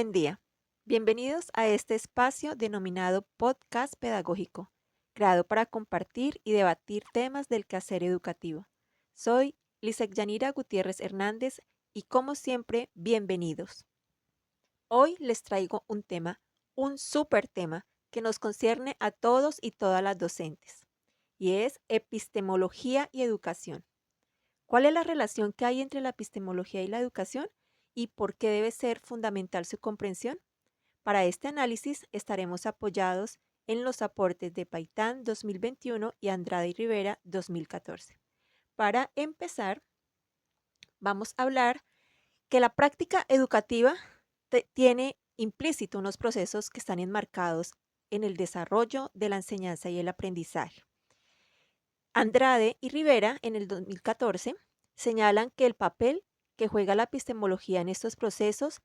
Buen día. Bienvenidos a este espacio denominado Podcast Pedagógico, creado para compartir y debatir temas del quehacer educativo. Soy Lisek Yanira Gutiérrez Hernández y como siempre, bienvenidos. Hoy les traigo un tema, un súper tema que nos concierne a todos y todas las docentes, y es epistemología y educación. ¿Cuál es la relación que hay entre la epistemología y la educación y por qué debe ser fundamental su comprensión? Para este análisis estaremos apoyados en los aportes de Paitán 2021 y Andrade y Rivera 2014. Para empezar, vamos a hablar que la práctica educativa tiene implícito unos procesos que están enmarcados en el desarrollo de la enseñanza y el aprendizaje. Andrade y Rivera en el 2014 señalan que el papel que juega la epistemología en estos procesos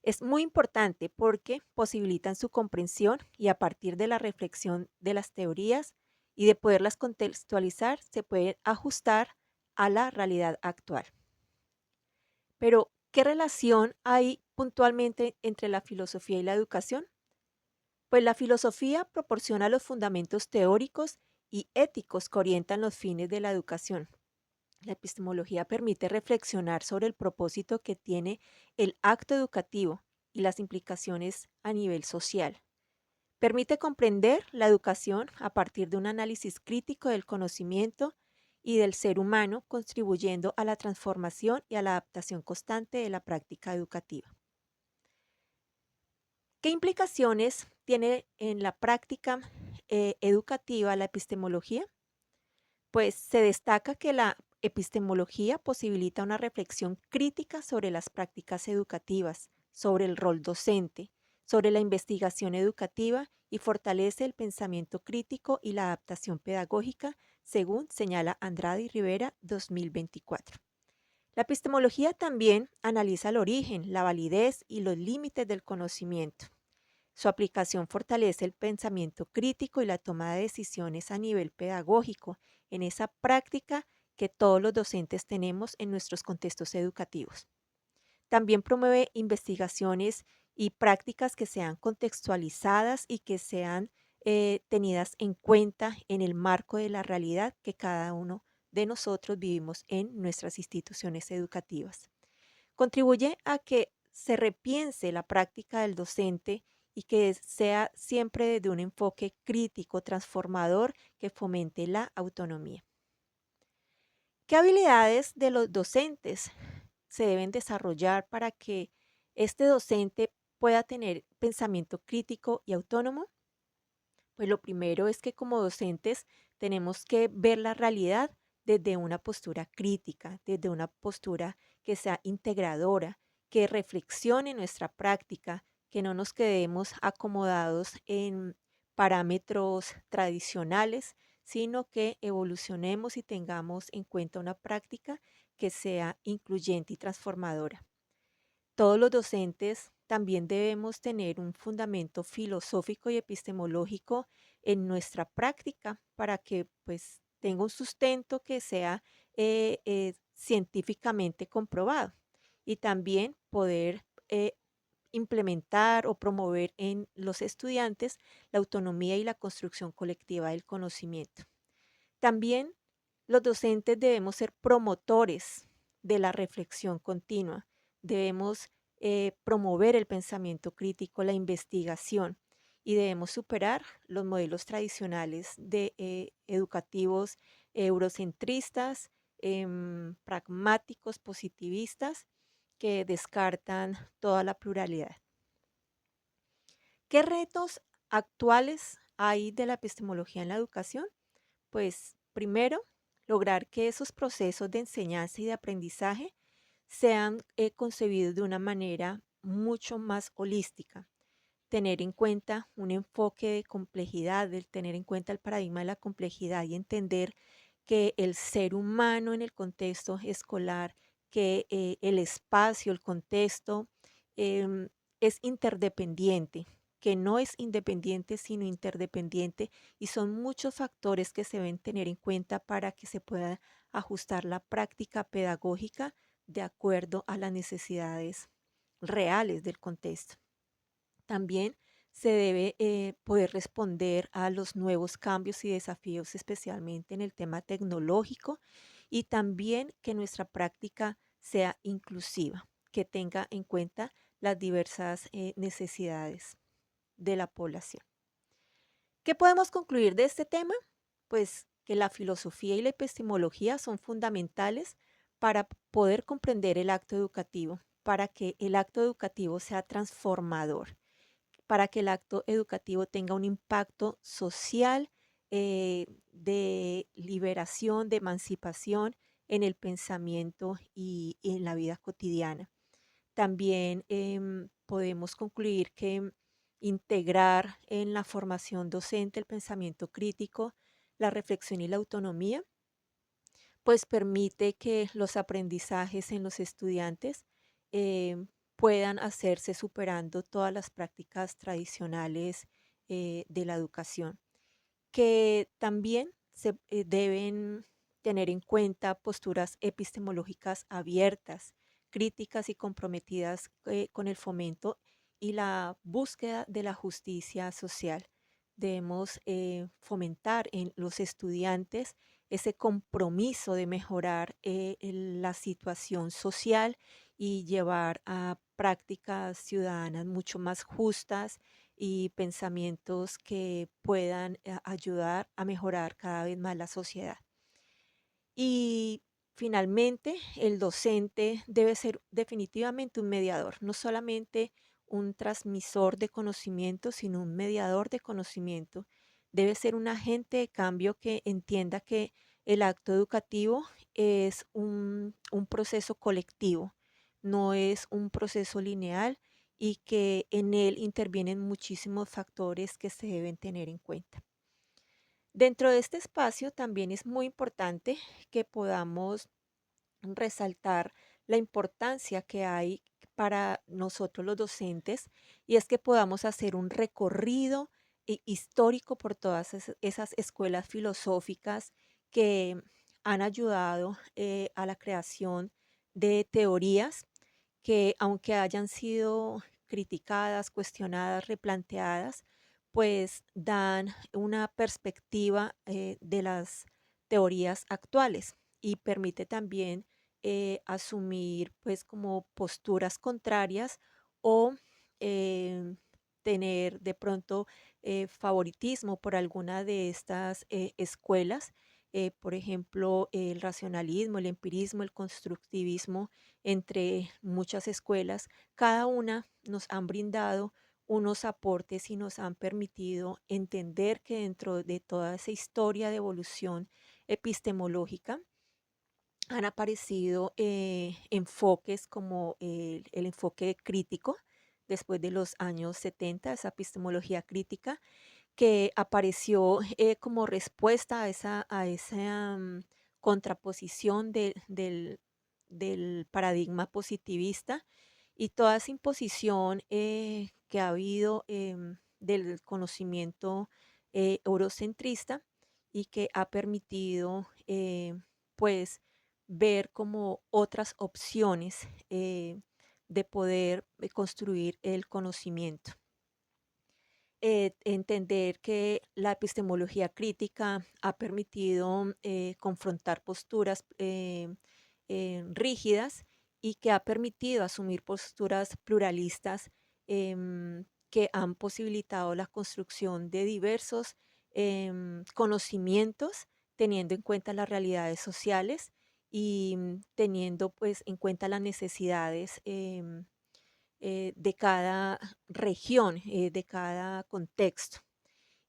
es muy importante porque posibilitan su comprensión y a partir de la reflexión de las teorías y de poderlas contextualizar se puede ajustar a la realidad actual. Pero, ¿qué relación hay puntualmente entre la filosofía y la educación? Pues la filosofía proporciona los fundamentos teóricos y éticos que orientan los fines de la educación. La epistemología permite reflexionar sobre el propósito que tiene el acto educativo y las implicaciones a nivel social. Permite comprender la educación a partir de un análisis crítico del conocimiento y del ser humano, contribuyendo a la transformación y a la adaptación constante de la práctica educativa. ¿Qué implicaciones tiene en la práctica educativa la epistemología? Pues se destaca que la epistemología posibilita una reflexión crítica sobre las prácticas educativas, sobre el rol docente, sobre la investigación educativa y fortalece el pensamiento crítico y la adaptación pedagógica, según señala Andrade y Rivera 2024. La epistemología también analiza el origen, la validez y los límites del conocimiento. Su aplicación fortalece el pensamiento crítico y la toma de decisiones a nivel pedagógico, en esa práctica que todos los docentes tenemos en nuestros contextos educativos. También promueve investigaciones y prácticas que sean contextualizadas y que sean tenidas en cuenta en el marco de la realidad que cada uno de nosotros vivimos en nuestras instituciones educativas. Contribuye a que se repiense la práctica del docente y que sea siempre desde un enfoque crítico, transformador, que fomente la autonomía. ¿Qué habilidades de los docentes se deben desarrollar para que este docente pueda tener pensamiento crítico y autónomo? Pues lo primero es que como docentes tenemos que ver la realidad desde una postura crítica, desde una postura que sea integradora, que reflexione nuestra práctica, que no nos quedemos acomodados en parámetros tradicionales, sino que evolucionemos y tengamos en cuenta una práctica que sea incluyente y transformadora. Todos los docentes también debemos tener un fundamento filosófico y epistemológico en nuestra práctica para que pues tenga un sustento que sea científicamente comprobado y también poder implementar o promover en los estudiantes la autonomía y la construcción colectiva del conocimiento. También los docentes debemos ser promotores de la reflexión continua, debemos promover el pensamiento crítico, la investigación y debemos superar los modelos tradicionales de educativos eurocentristas, pragmáticos, positivistas, que descartan toda la pluralidad. ¿Qué retos actuales hay de la epistemología en la educación? Pues primero, lograr que esos procesos de enseñanza y de aprendizaje sean concebidos de una manera mucho más holística. Tener en cuenta un enfoque de complejidad, el tener en cuenta el paradigma de la complejidad y entender que el ser humano en el contexto escolar, que el espacio, el contexto em, es interdependiente, que no es independiente sino interdependiente y son muchos factores que se deben tener en cuenta para que se pueda ajustar la práctica pedagógica de acuerdo a las necesidades reales del contexto. También se debe poder responder a los nuevos cambios y desafíos, especialmente en el tema tecnológico, y también que nuestra práctica sea inclusiva, que tenga en cuenta las diversas necesidades de la población. ¿Qué podemos concluir de este tema? Pues que la filosofía y la epistemología son fundamentales para poder comprender el acto educativo, para que el acto educativo sea transformador, para que el acto educativo tenga un impacto social, de liberación, de emancipación en el pensamiento y en la vida cotidiana. También podemos concluir que integrar en la formación docente el pensamiento crítico, la reflexión y la autonomía, pues permite que los aprendizajes en los estudiantes puedan hacerse superando todas las prácticas tradicionales de la educación, que también se deben tener en cuenta posturas epistemológicas abiertas, críticas y comprometidas con el fomento y la búsqueda de la justicia social. Debemos fomentar en los estudiantes ese compromiso de mejorar la situación social y llevar a prácticas ciudadanas mucho más justas y pensamientos que puedan ayudar a mejorar cada vez más la sociedad. Y finalmente, el docente debe ser definitivamente un mediador, no solamente un transmisor de conocimiento, sino un mediador de conocimiento. Debe ser un agente de cambio que entienda que el acto educativo es un proceso colectivo, no es un proceso lineal y que en él intervienen muchísimos factores que se deben tener en cuenta. Dentro de este espacio también es muy importante que podamos resaltar la importancia que hay para nosotros los docentes, y es que podamos hacer un recorrido histórico por todas esas escuelas filosóficas que han ayudado a la creación de teorías que, aunque hayan sido criticadas, cuestionadas, replanteadas, pues dan una perspectiva de las teorías actuales y permite también asumir pues como posturas contrarias o eh, tener de pronto favoritismo por alguna de estas escuelas. Por ejemplo, el racionalismo, el empirismo, el constructivismo, entre muchas escuelas, cada una nos han brindado unos aportes y nos han permitido entender que dentro de toda esa historia de evolución epistemológica han aparecido enfoques como el enfoque crítico después de los años 70, esa epistemología crítica que apareció como respuesta a esa contraposición del paradigma positivista y toda esa imposición que ha habido del conocimiento eurocentrista y que ha permitido pues ver como otras opciones de poder construir el conocimiento. Entender que la epistemología crítica ha permitido confrontar posturas rígidas y que ha permitido asumir posturas pluralistas que han posibilitado la construcción de diversos conocimientos, teniendo en cuenta las realidades sociales y teniendo pues en cuenta las necesidades de cada región, de cada contexto,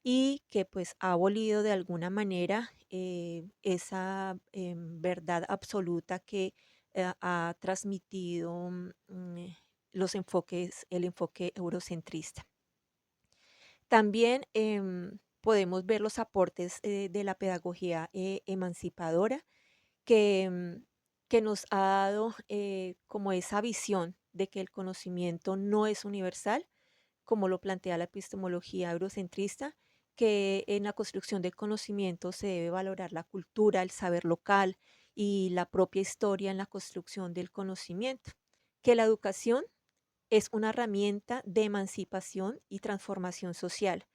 y que pues ha abolido de alguna manera esa verdad absoluta que ha transmitido los enfoques, el enfoque eurocentrista. También podemos ver los aportes de la pedagogía emancipadora que, que nos ha dado como esa visión de que el conocimiento no es universal, como lo plantea la epistemología eurocentrista, que en la construcción del conocimiento se debe valorar la cultura, el saber local y la propia historia en la construcción del conocimiento, que la educación es una herramienta de emancipación y transformación social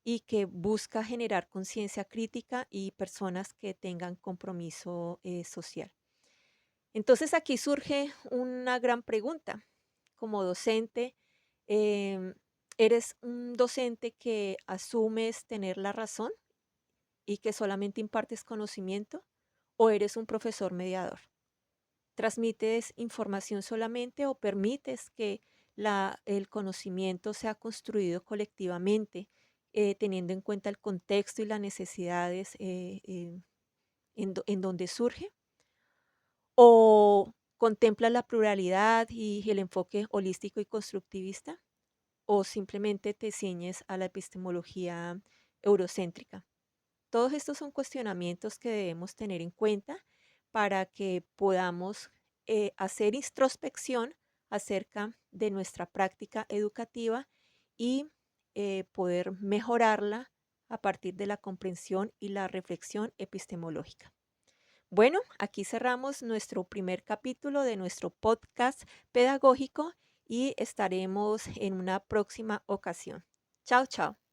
y que busca generar conciencia crítica y personas que tengan compromiso social. Entonces aquí surge una gran pregunta. Como docente, em, ¿eres un docente que asumes tener la razón y que solamente impartes conocimiento? ¿O eres un profesor mediador? ¿Transmites información solamente o permites que el conocimiento sea construido colectivamente, teniendo en cuenta el contexto y las necesidades en donde surge? ¿O contemplas la pluralidad y el enfoque holístico y constructivista? ¿O simplemente te ciñes a la epistemología eurocéntrica? Todos estos son cuestionamientos que debemos tener en cuenta para que podamos hacer introspección acerca de nuestra práctica educativa y poder mejorarla a partir de la comprensión y la reflexión epistemológica. Bueno, aquí cerramos nuestro primer capítulo de nuestro podcast pedagógico y estaremos en una próxima ocasión. Chao, chao.